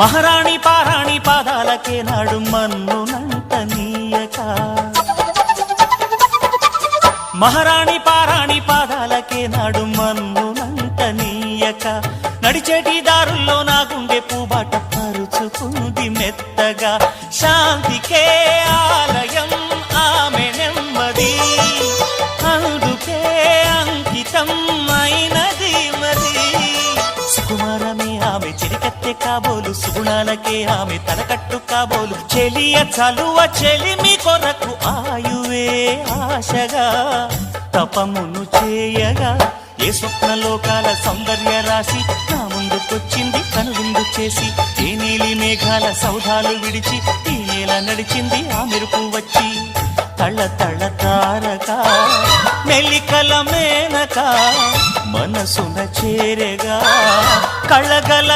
మహారాణి పారాణి పాదాలకే నాడు మన్నునంట నీయక మహారాణి పారాణి పాదాలకే నాడు మన్నునంట నీయక నడిచేటి దారుల్లో నా గుండె పూబాట పరుచుకుంది మెత్తగా శాంతికే ఆలయం ఆమె నెమ్మది అందుకే అంకితం అయినది మది సుకుమారమే ఆమె చిరికత్తె కాబోలు సుగుణాలకే ఆమె తలకట్టు కాబోలు చెలియ చలువ చెలిమి కొరకు ఆయువే ఆశగా తపమును చేయగా ఏ స్వప్నలోకాల సౌందర్య రాశి నా ముందుకొచ్చింది కనువిందు చేసి ఏ నీలి మేఘాల సౌధాలు విడిచి ఈ నేల నడిచింది ఆ మెరుపు వచ్చి తళ తళ తారక మెలికల మేనక మనసున చేరగా కళగల